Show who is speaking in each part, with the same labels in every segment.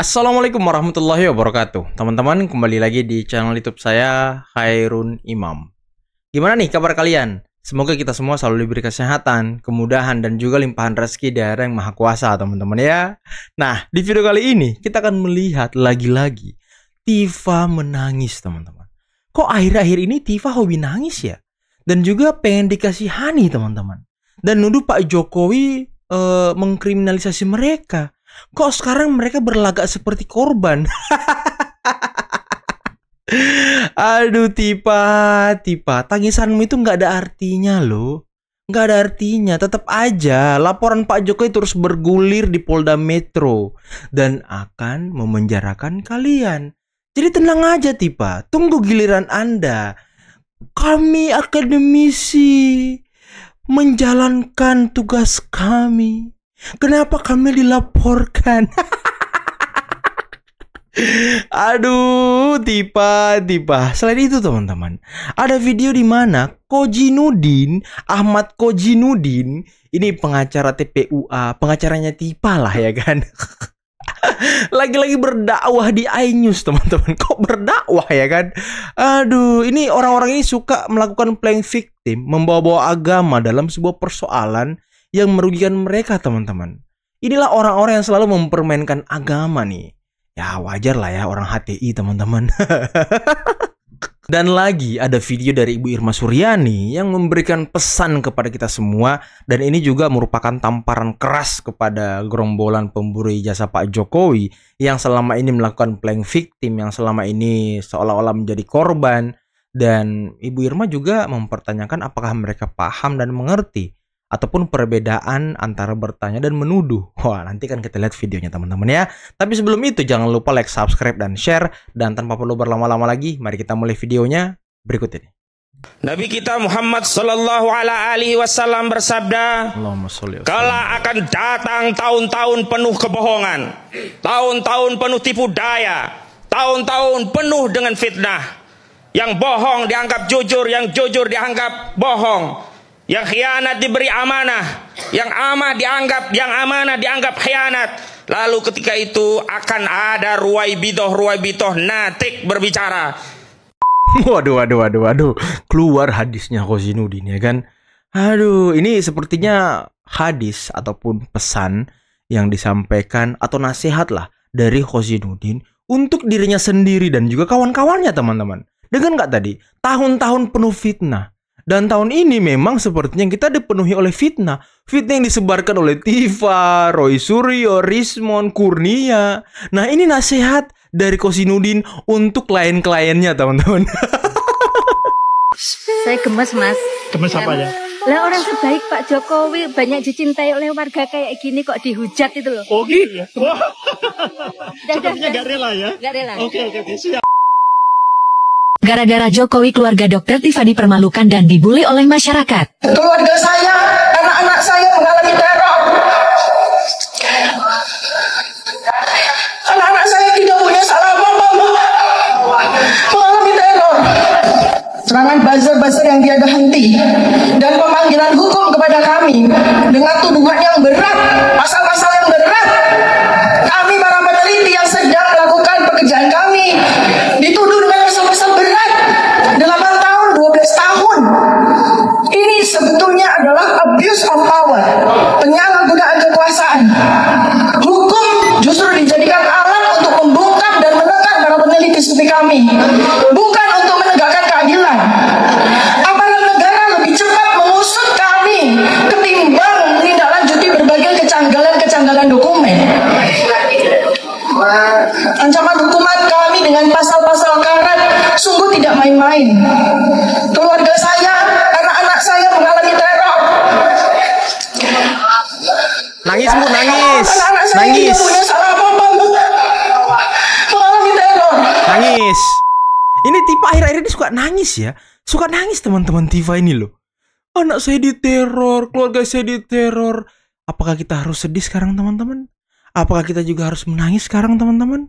Speaker 1: Assalamualaikum warahmatullahi wabarakatuh. Teman-teman, kembali lagi di channel YouTube saya, Khairun Imam. Gimana nih kabar kalian? Semoga kita semua selalu diberi kesehatan, kemudahan, dan juga limpahan rezeki dari Yang Maha Kuasa, teman-teman ya. Nah, di video kali ini kita akan melihat lagi-lagi Tifa menangis, teman-teman. Kok akhir-akhir ini Tifa hobi nangis ya? Dan juga pengen dikasihani, teman-teman. Dan nuduh Pak Jokowi mengkriminalisasi mereka. Kok sekarang mereka berlagak seperti korban? Aduh Tifa, tangisanmu itu nggak ada artinya loh. Nggak ada artinya, tetap aja laporan Pak Jokowi terus bergulir di Polda Metro dan akan memenjarakan kalian. Jadi tenang aja Tifa, tunggu giliran Anda. Kami akademisi menjalankan tugas kami. Kenapa kami dilaporkan? Aduh, Tifa. Selain itu teman-teman, ada video di mana Ahmad Kojinudin, ini pengacara TPUA, pengacaranya Tifa lah ya kan. Lagi-lagi berdakwah di iNews teman-teman. Kok berdakwah ya kan? Aduh, ini orang-orang ini suka melakukan playing victim, membawa-bawa agama dalam sebuah persoalan yang merugikan mereka teman-teman. Inilah orang-orang yang selalu mempermainkan agama nih. Ya wajar lah ya orang HTI teman-teman. Dan lagi ada video dari Ibu Irma Suryani yang memberikan pesan kepada kita semua. Dan ini juga merupakan tamparan keras kepada gerombolan pemburu ijazah Pak Jokowi yang selama ini melakukan playing victim, yang selama ini seolah-olah menjadi korban. Dan Ibu Irma juga mempertanyakan apakah mereka paham dan mengerti ataupun perbedaan antara bertanya dan menuduh. Wah, nanti kan kita lihat videonya teman-teman ya. Tapi sebelum itu jangan lupa like, subscribe, dan share. Dan tanpa perlu berlama-lama lagi, mari kita mulai videonya berikut ini.
Speaker 2: Nabi kita Muhammad Sallallahu Alaihi Wasallam bersabda, kala akan datang tahun-tahun penuh kebohongan, tahun-tahun penuh tipu daya, tahun-tahun penuh dengan fitnah. Yang bohong dianggap jujur, yang jujur dianggap bohong. Yang khianat diberi amanah, yang amanah dianggap khianat. Lalu ketika itu akan ada ruwaibitoh natik berbicara.
Speaker 1: Waduh. Keluar hadisnya Kojinudin ya kan. Aduh, ini sepertinya hadis ataupun pesan yang disampaikan atau nasihat lah dari Kojinudin untuk dirinya sendiri dan juga kawan-kawannya teman-teman. Dengan nggak tadi, tahun-tahun penuh fitnah. Dan tahun ini memang sepertinya kita dipenuhi oleh fitnah. Fitnah yang disebarkan oleh Tifa, Roy Suryo, Rismon, Kurnia. Nah ini nasihat dari Kojinudin untuk klien-kliennya teman-teman.
Speaker 3: Saya gemes mas.
Speaker 4: Gemes apa ya?
Speaker 3: Lah orang sebaik Pak Jokowi banyak dicintai oleh warga kayak gini kok dihujat itu loh.
Speaker 4: Oh gitu ya? Wah. Sepertinya gak rela ya?
Speaker 3: Gak rela.
Speaker 4: Oke, siap.
Speaker 5: Gara-gara Jokowi, keluarga Dokter Tifa dipermalukan dan dibully oleh masyarakat.
Speaker 6: Keluarga saya, anak-anak saya mengalami teror. Anak-anak saya tidak punya salah apa-apa, mengalami teror. Serangan buzzer-buzzer yang tiada henti dan pemanggilan hukum kepada kami dengan tuduhan yang berat, pasal-pasal yang berat. Kami para peneliti yang sedang melakukan pekerjaan kami dituduh dengan pasal-pasal berat 8 tahun, 12 tahun. Ini sebetulnya adalah abuse of power, penyalahgunaan kekuasaan. Hukum justru dijadikan alat untuk membungkam dan menekan para peneliti seperti kami, bukan untuk menegakkan keadilan. Aparat negara lebih cepat mengusut kami ketimbang menindaklanjuti berbagai kecanggalan dokumen. Ancaman hukuman kami dengan pasal-pasal karet sungguh tidak main-main. Keluarga saya, anak-anak saya mengalami teror.
Speaker 1: Nangis bu, nangis.
Speaker 6: Anak-anak saya tidak punya salah apa-apa, mengalami teror.
Speaker 1: Nangis. Ini Tifa akhir-akhir ini suka nangis ya. Suka nangis teman-teman Tifa ini loh. Anak saya diteror, keluarga saya diteror. Apakah kita harus sedih sekarang teman-teman? Apakah kita juga harus menangis sekarang teman-teman?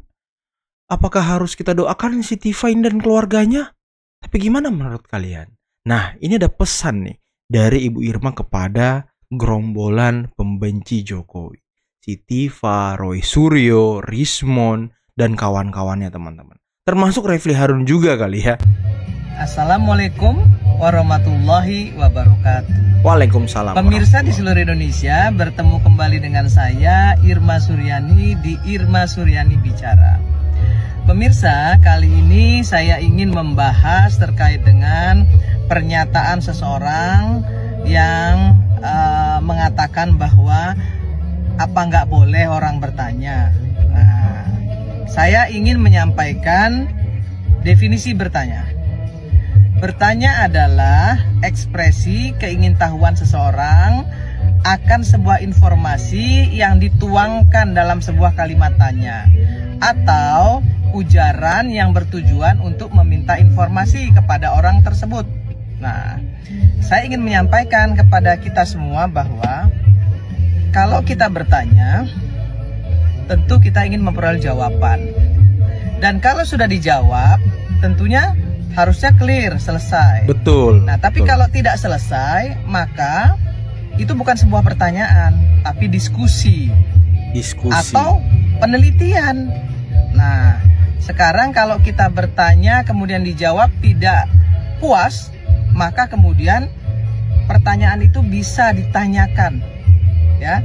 Speaker 1: Apakah harus kita doakan si Tifa ini dan keluarganya? Tapi gimana menurut kalian? Nah ini ada pesan nih dari Ibu Irma kepada gerombolan pembenci Jokowi. si Tifa, Roy Suryo, Rismon, dan kawan-kawannya teman-teman. Termasuk Refli Harun juga kali ya.
Speaker 7: Assalamualaikum warahmatullahi wabarakatuh.
Speaker 1: Waalaikumsalam.
Speaker 7: Pemirsa di seluruh Indonesia, bertemu kembali dengan saya Irma Suryani di Irma Suryani Bicara. Pemirsa, kali ini saya ingin membahas terkait dengan pernyataan seseorang yang mengatakan bahwa apa nggak boleh orang bertanya. Nah, saya ingin menyampaikan definisi bertanya. Bertanya adalah ekspresi keingintahuan seseorang akan sebuah informasi yang dituangkan dalam sebuah kalimat tanya atau ujaran yang bertujuan untuk meminta informasi kepada orang tersebut. Nah, saya ingin menyampaikan kepada kita semua bahwa kalau kita bertanya, tentu kita ingin memperoleh jawaban. Dan kalau sudah dijawab, tentunya harusnya clear, selesai.
Speaker 1: Betul.
Speaker 7: Nah, tapi kalau tidak selesai, maka itu bukan sebuah pertanyaan, tapi diskusi. Atau penelitian. Nah, sekarang kalau kita bertanya kemudian dijawab tidak puas, maka kemudian pertanyaan itu bisa ditanyakan, ya,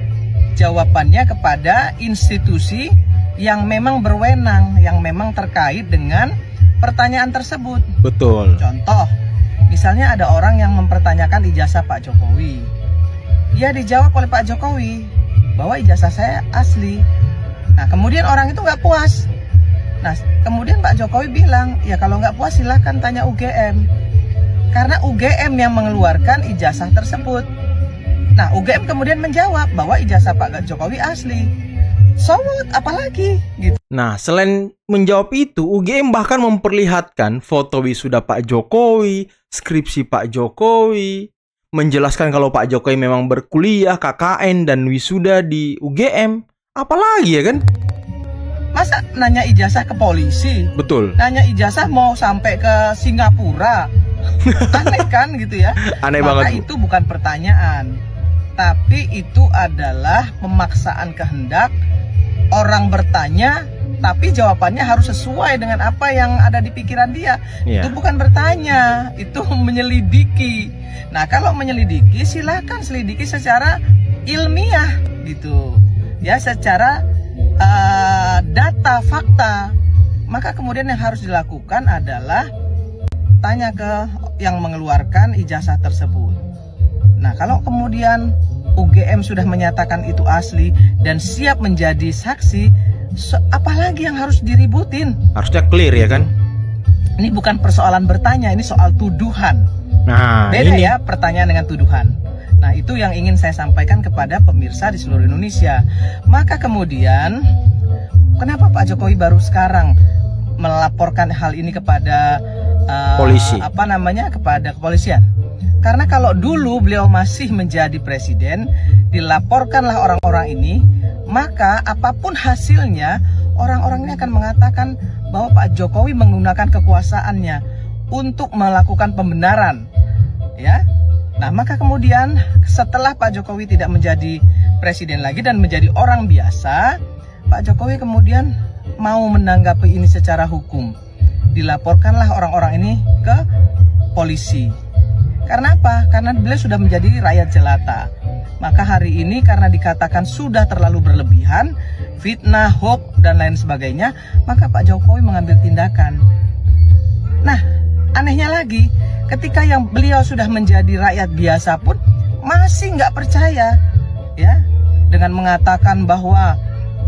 Speaker 7: jawabannya kepada institusi yang memang berwenang, yang memang terkait dengan pertanyaan tersebut.
Speaker 1: Betul.
Speaker 7: Contoh, misalnya ada orang yang mempertanyakan ijazah Pak Jokowi. Ya, dijawab oleh Pak Jokowi bahwa ijazah saya asli. Nah, kemudian orang itu nggak puas. Nah, kemudian Pak Jokowi bilang, ya kalau nggak puas silahkan tanya UGM. Karena UGM yang mengeluarkan ijazah tersebut. Nah, UGM kemudian menjawab bahwa ijazah Pak Jokowi asli. So what? Apalagi? Gitu.
Speaker 1: Nah, selain menjawab itu, UGM bahkan memperlihatkan foto wisuda Pak Jokowi, skripsi Pak Jokowi, menjelaskan kalau Pak Jokowi memang berkuliah, KKN, dan wisuda di UGM. Apalagi ya kan?
Speaker 7: Masa nanya ijazah ke polisi?
Speaker 1: Betul.
Speaker 7: Nanya ijazah mau sampai ke Singapura? Aneh kan gitu ya?
Speaker 1: Aneh
Speaker 7: Maka
Speaker 1: banget.
Speaker 7: itu bukan pertanyaan, tapi itu adalah pemaksaan kehendak orang bertanya, tapi jawabannya harus sesuai dengan apa yang ada di pikiran dia. Itu bukan bertanya, itu menyelidiki. Nah, kalau menyelidiki silahkan selidiki secara ilmiah gitu, ya, secara data, fakta. Maka kemudian yang harus dilakukan adalah tanya ke yang mengeluarkan ijazah tersebut. Nah, kalau kemudian UGM sudah menyatakan itu asli dan siap menjadi saksi, apalagi yang harus diributin?
Speaker 1: Harusnya clear ya kan?
Speaker 7: Ini bukan persoalan bertanya, ini soal tuduhan.
Speaker 1: Nah,
Speaker 7: beda ya pertanyaan dengan tuduhan. Nah, itu yang ingin saya sampaikan kepada pemirsa di seluruh Indonesia. Maka kemudian, kenapa Pak Jokowi baru sekarang melaporkan hal ini kepada
Speaker 1: polisi?
Speaker 7: Kepada kepolisian? Karena kalau dulu beliau masih menjadi presiden, dilaporkanlah orang-orang ini, maka apapun hasilnya, orang-orang ini akan mengatakan bahwa Pak Jokowi menggunakan kekuasaannya untuk melakukan pembenaran, ya. Nah, maka kemudian setelah Pak Jokowi tidak menjadi presiden lagi dan menjadi orang biasa, Pak Jokowi kemudian mau menanggapi ini secara hukum. Dilaporkanlah orang-orang ini ke polisi. Karena apa? Karena beliau sudah menjadi rakyat jelata. Maka hari ini karena dikatakan sudah terlalu berlebihan, fitnah, hoax, dan lain sebagainya, maka Pak Jokowi mengambil tindakan. Nah, anehnya lagi, ketika yang beliau sudah menjadi rakyat biasa pun masih nggak percaya, ya, dengan mengatakan bahwa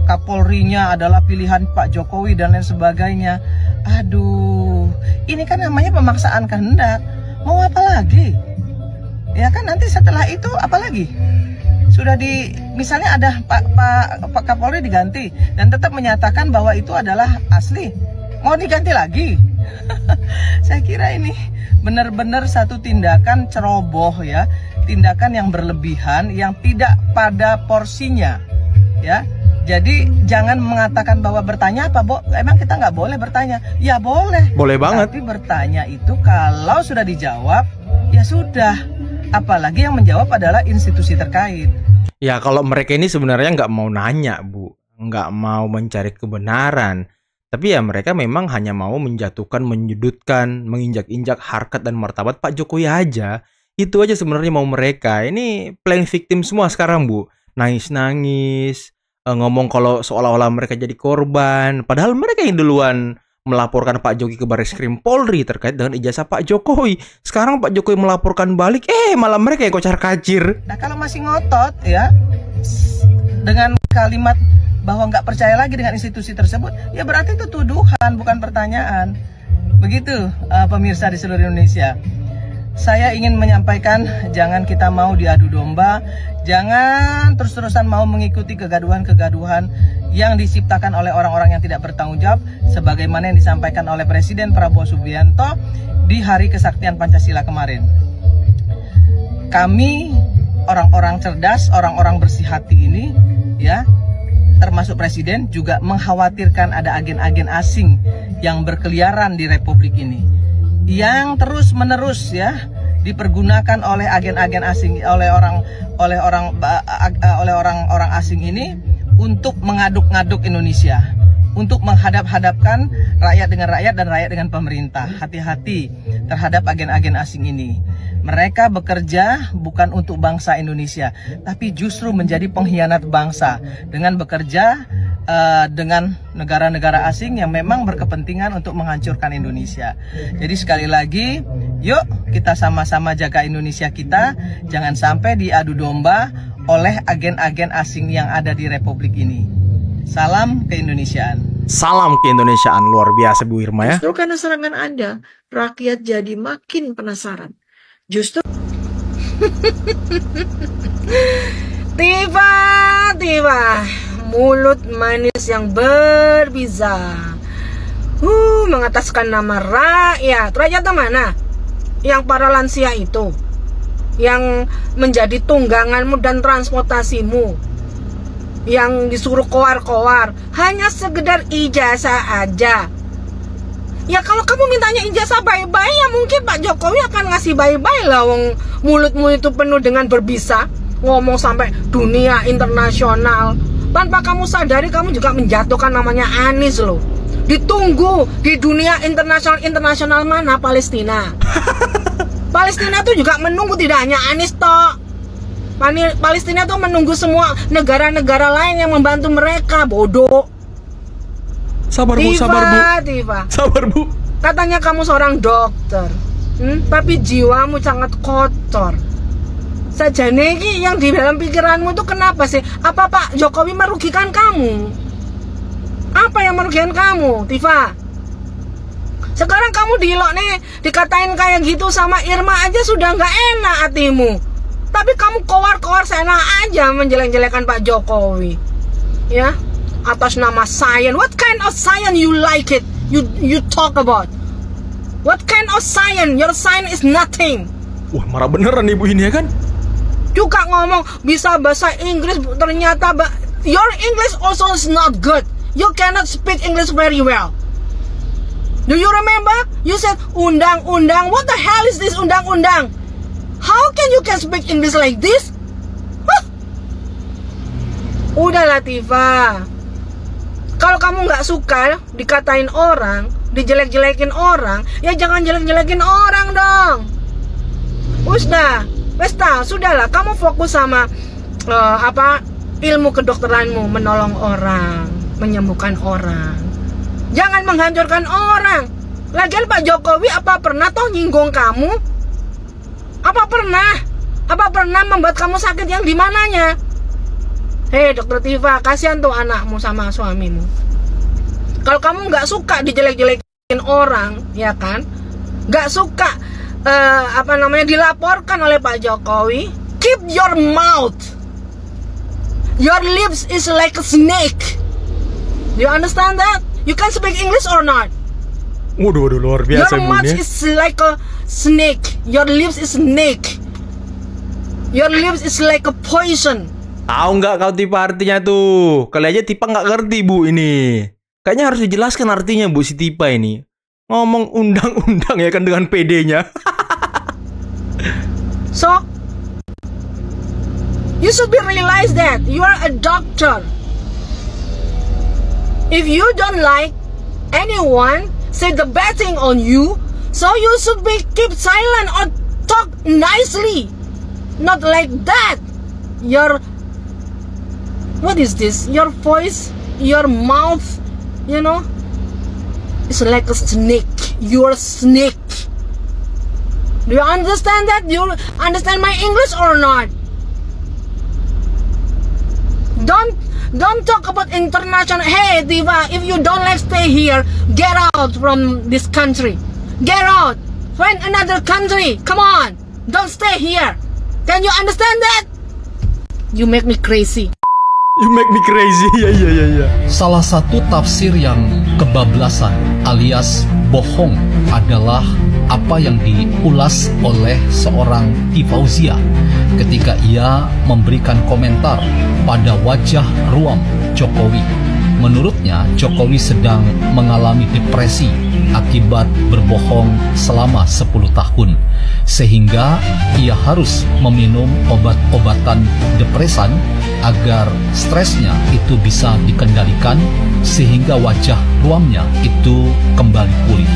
Speaker 7: Kapolrinya adalah pilihan Pak Jokowi dan lain sebagainya. Aduh, ini kan namanya pemaksaan kehendak. Mau apa lagi? Ya kan, nanti setelah itu apa lagi? Sudah misalnya ada Pak Kapolri diganti dan tetap menyatakan bahwa itu adalah asli. Mau diganti lagi? Saya kira ini benar-benar satu tindakan ceroboh, ya, tindakan yang berlebihan, yang tidak pada porsinya, ya. Jadi jangan mengatakan bahwa bertanya apa, Bo? Emang kita nggak boleh bertanya? Ya boleh.
Speaker 1: Boleh banget.
Speaker 7: Tapi bertanya itu kalau sudah dijawab, ya sudah. Apalagi yang menjawab adalah institusi terkait.
Speaker 1: Ya kalau mereka ini sebenarnya nggak mau nanya, Bu. Nggak mau mencari kebenaran. Tapi ya mereka memang hanya mau menjatuhkan, menyudutkan, menginjak-injak harkat dan martabat Pak Jokowi aja. Itu aja sebenarnya mau mereka. Ini playing victim semua sekarang, Bu. Nangis-nangis, ngomong kalau seolah-olah mereka jadi korban. Padahal mereka yang duluan melaporkan Pak Jokowi ke Barreskrim Polri terkait dengan ijazah Pak Jokowi. Sekarang Pak Jokowi melaporkan balik, malah mereka yang kocar-kacir.
Speaker 7: Nah kalau masih ngotot ya, dengan kalimat bahwa nggak percaya lagi dengan institusi tersebut, ya berarti itu tuduhan, bukan pertanyaan. Begitu pemirsa di seluruh Indonesia. Saya ingin menyampaikan, jangan kita mau diadu domba, jangan terus-terusan mau mengikuti kegaduhan-kegaduhan yang diciptakan oleh orang-orang yang tidak bertanggung jawab, sebagaimana yang disampaikan oleh Presiden Prabowo Subianto di Hari Kesaktian Pancasila kemarin. Kami, orang-orang cerdas, orang-orang bersih hati ini, ya, termasuk Presiden, juga mengkhawatirkan ada agen-agen asing yang berkeliaran di Republik ini, yang terus-menerus ya dipergunakan oleh agen-agen asing, oleh orang-orang asing ini untuk mengaduk-ngaduk Indonesia, untuk menghadap-hadapkan rakyat dengan rakyat dan rakyat dengan pemerintah. Hati-hati terhadap agen-agen asing ini. Mereka bekerja bukan untuk bangsa Indonesia, tapi justru menjadi pengkhianat bangsa dengan bekerja dengan negara-negara asing yang memang berkepentingan untuk menghancurkan Indonesia. Jadi sekali lagi, yuk kita sama-sama jaga Indonesia kita, jangan sampai diadu domba oleh agen-agen asing yang ada di Republik ini. Salam keindonesiaan.
Speaker 1: Salam keindonesiaan, luar biasa Bu Irma ya.
Speaker 8: Justru karena serangan Anda, rakyat jadi makin penasaran. Justru tiba-tiba mulut manis yang berbisa mengataskan nama rakyat. Rakyat mana? Yang para lansia itu, yang menjadi tungganganmu dan transportasimu, yang disuruh koar-koar hanya sekedar ijazah aja. Ya kalau kamu mintanya ijazah bye-bye, ya mungkin Pak Jokowi akan ngasih bye-bye lah. Wong mulutmu itu penuh dengan berbisa, ngomong sampai dunia internasional. Tanpa kamu sadari, kamu juga menjatuhkan namanya Anies loh. Ditunggu di dunia internasional mana? Palestina. Palestina tuh juga menunggu, tidak hanya Anies toh. Palestina tuh menunggu semua negara-negara lain yang membantu mereka. Bodoh.
Speaker 1: Sabar Bu, sabar Bu. Sabar Bu.
Speaker 8: Katanya kamu seorang dokter, tapi jiwamu sangat kotor. Sajane iki yang di dalam pikiranmu itu kenapa sih? Apa Pak Jokowi merugikan kamu? Apa yang merugikan kamu, Tifa? Sekarang kamu dilok nih, dikatain kayak gitu sama Irma aja sudah nggak enak hatimu. Tapi kamu koar-koar seenak aja menjelek-jelekan Pak Jokowi. Ya, atas nama science. What kind of science you like it? You talk about? What kind of science? Your science is nothing.
Speaker 1: Wah, marah beneran ibu ini ya kan?
Speaker 8: Juga ngomong bisa bahasa Inggris, ternyata your English also is not good. You cannot speak English very well. Do you remember? You said undang-undang. What the hell is this undang-undang? How can you speak English like this? Huh? Udah Latifah. Kalau kamu nggak suka dikatain orang, dijelek-jelekin orang, ya jangan jelek-jelekin orang dong. Sudahlah, kamu fokus sama ilmu kedokteranmu, menolong orang, menyembuhkan orang. Jangan menghancurkan orang. Lagian Pak Jokowi apa pernah toh nyinggung kamu? Apa pernah membuat kamu sakit yang di mananya? Hei Dokter Tifa, kasihan tuh anakmu sama suamimu. Kalau kamu nggak suka dijelek-jelekin orang, ya kan? Nggak suka dilaporkan oleh Pak Jokowi, keep your mouth. Your lips is like a snake. Do you understand that? You can speak English or not?
Speaker 1: Waduh, luar biasa.
Speaker 8: Your mouth is like a snake. Your lips is snake. Your lips is like a poison.
Speaker 1: Tahu nggak kau Tipa artinya tuh? Kali aja Tipa nggak ngerti Bu ini. Kayaknya harus dijelaskan artinya Bu si Tipa ini. Ngomong undang-undang ya kan dengan PD-nya.
Speaker 8: So, You should be realize that you are a doctor. If you don't like anyone say the bad thing on you, so you should be keep silent or talk nicely, not like that. Your what is this? Your voice, your mouth, you know, it's like a snake. You're a snake. Do you understand that? Do you understand my English or not? Don't talk about international. Hey, Diva, if you don't like stay here, get out from this country. Get out. Find another country. Come on. Don't stay here. Can you understand that? You make me crazy.
Speaker 1: You make me crazy. Ya.
Speaker 9: Salah satu tafsir yang kebablasan alias bohong adalah apa yang diulas oleh seorang Tifauzia ketika ia memberikan komentar pada wajah ruam Jokowi. Menurutnya, Jokowi sedang mengalami depresi akibat berbohong selama 10 tahun, sehingga ia harus meminum obat-obatan depresan agar stresnya itu bisa dikendalikan sehingga wajah ruamnya itu kembali pulih.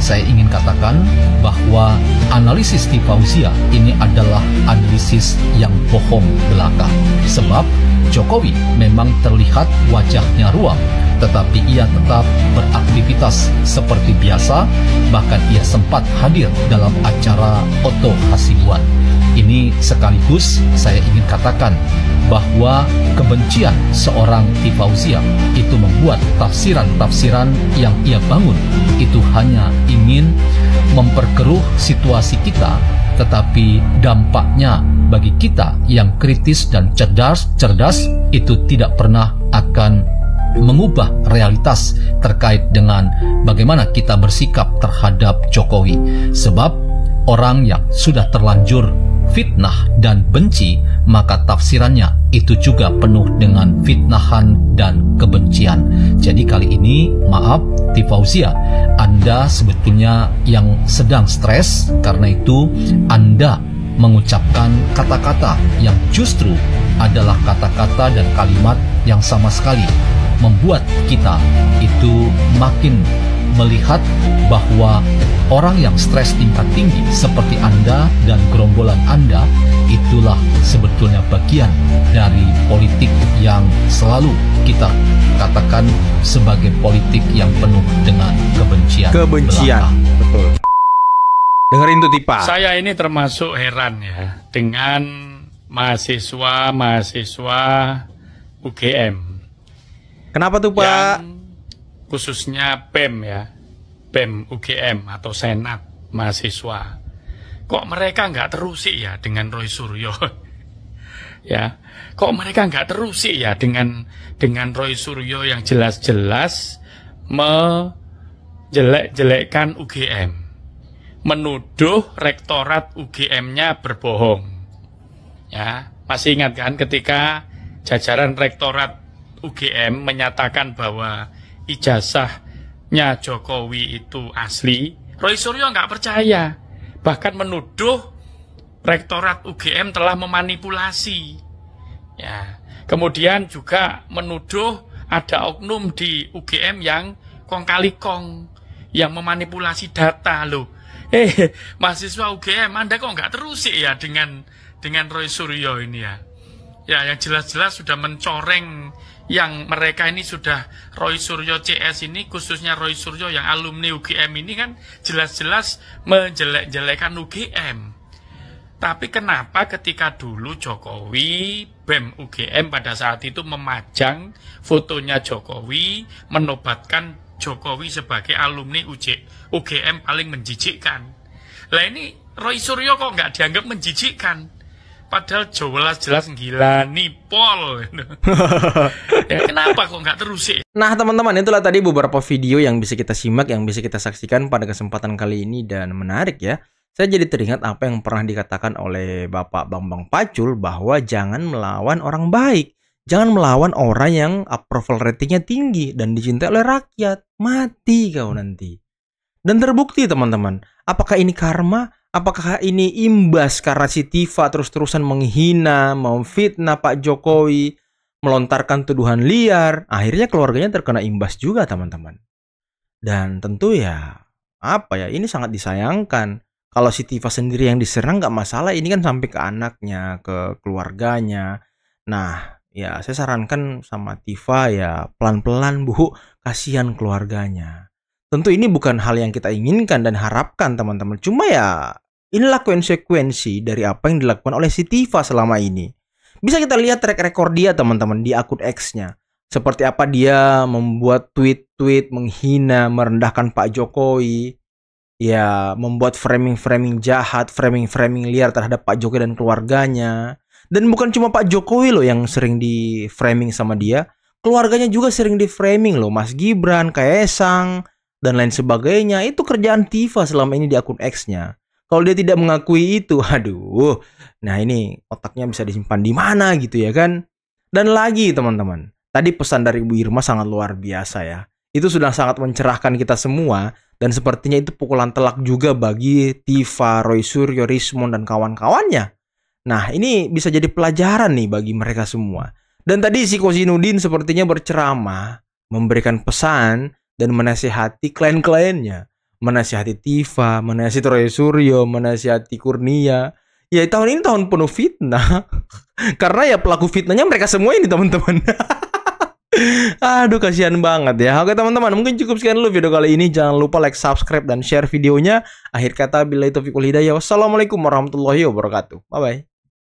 Speaker 9: Saya ingin katakan bahwa analisis Tifauzia ini adalah analisis yang bohong belaka. Sebab Jokowi memang terlihat wajahnya ruam, tetapi ia tetap beraktivitas seperti biasa, bahkan ia sempat hadir dalam acara Oto Hasibuan. Ini sekaligus saya ingin katakan bahwa kebencian seorang Tifauzia itu membuat tafsiran-tafsiran yang ia bangun itu hanya ingin memperkeruh situasi kita, tetapi dampaknya bagi kita yang kritis dan cerdas itu tidak pernah akan mengubah realitas terkait dengan bagaimana kita bersikap terhadap Jokowi. Sebab orang yang sudah terlanjur fitnah dan benci, maka tafsirannya itu juga penuh dengan fitnahan dan kebencian. Jadi kali ini, maaf Tifauzia, Anda sebetulnya yang sedang stres, karena itu Anda mengucapkan kata-kata yang justru adalah kata-kata dan kalimat yang sama sekali membuat kita itu makin melihat bahwa orang yang stres tingkat tinggi seperti Anda dan gerombolan Anda itulah sebetulnya bagian dari politik yang selalu kita katakan sebagai politik yang penuh dengan kebencian.
Speaker 1: Betul. Dengerin tuh Tipa.
Speaker 10: Saya ini termasuk heran ya dengan mahasiswa UGM.
Speaker 1: Kenapa tuh Pak?
Speaker 10: Khususnya BEM ya, BEM UGM atau Senat mahasiswa. Kok mereka nggak terusik ya dengan Roy Suryo? Ya, kok mereka nggak terusik ya dengan Roy Suryo yang jelas-jelas menjelek-jelekkan UGM, menuduh rektorat UGM-nya berbohong. Ya, masih ingat kan ketika jajaran rektorat UGM menyatakan bahwa ijazahnya Jokowi itu asli, Roy Suryo nggak percaya, bahkan menuduh rektorat UGM telah memanipulasi. Ya, kemudian juga menuduh ada oknum di UGM yang kong kali kong, yang memanipulasi data loh. Mahasiswa UGM, Anda kok nggak terusik ya dengan Roy Suryo ini ya? Ya, yang jelas-jelas sudah mencoreng yang mereka ini sudah Roy Suryo CS ini, khususnya Roy Suryo yang alumni UGM ini kan jelas-jelas menjelek-jelekan UGM. Tapi kenapa ketika dulu Jokowi, BEM UGM pada saat itu memajang fotonya Jokowi, menobatkan Jokowi sebagai alumni UGM paling menjijikkan. Lah ini Roy Suryo kok nggak dianggap menjijikkan? Padahal jelas-jelas gila nipol. Ya, kenapa kok nggak terusik?
Speaker 1: Nah teman-teman, itulah tadi beberapa video yang bisa kita simak, yang bisa kita saksikan pada kesempatan kali ini. Dan menarik ya, saya jadi teringat apa yang pernah dikatakan oleh Bapak Bambang Pacul, bahwa jangan melawan orang baik, jangan melawan orang yang approval ratingnya tinggi dan dicintai oleh rakyat. Mati kau nanti. Dan terbukti teman-teman, apakah ini karma Apakah ini imbas karena si Tifa terus-terusan menghina, memfitnah Pak Jokowi, melontarkan tuduhan liar, akhirnya keluarganya terkena imbas juga teman-teman. Dan tentu ya, ini sangat disayangkan. Kalau si Tifa sendiri yang diserang nggak masalah, ini kan sampai ke anaknya, ke keluarganya. Nah, ya saya sarankan sama Tifa ya pelan-pelan Bu, kasihan keluarganya. Tentu ini bukan hal yang kita inginkan dan harapkan teman-teman. Cuma ya inilah konsekuensi dari apa yang dilakukan oleh si Tifa selama ini. Bisa kita lihat track record dia teman-teman di akun X-nya. Seperti apa dia membuat tweet-tweet menghina, merendahkan Pak Jokowi. Ya, membuat framing-framing jahat, framing-framing liar terhadap Pak Jokowi dan keluarganya. Dan bukan cuma Pak Jokowi loh yang sering di framing sama dia. Keluarganya juga sering di framing loh. Mas Gibran, Kaesang, dan lain sebagainya. Itu kerjaan Tifa selama ini di akun X-nya. Kalau dia tidak mengakui itu, aduh. Nah ini otaknya bisa disimpan di mana gitu ya kan. Dan lagi teman-teman, tadi pesan dari Ibu Irma sangat luar biasa ya. Itu sudah sangat mencerahkan kita semua. Dan sepertinya itu pukulan telak juga bagi Tifa, Roy Suryo, Rismond, dan kawan-kawannya. Nah ini bisa jadi pelajaran nih bagi mereka semua. Dan tadi si Kozhinudin sepertinya berceramah, memberikan pesan, dan menasihati klien-kliennya. Menasihati Tifa, menasihati Roy Suryo, menasihati Kurnia. Ya tahun ini tahun penuh fitnah. Karena ya pelaku fitnahnya mereka semua ini teman-teman. Aduh kasihan banget ya. Oke teman-teman, mungkin cukup sekian dulu video kali ini. Jangan lupa like, subscribe, dan share videonya. Akhir kata billahi taufiq wal hidayah. Wassalamualaikum warahmatullahi wabarakatuh. Bye-bye.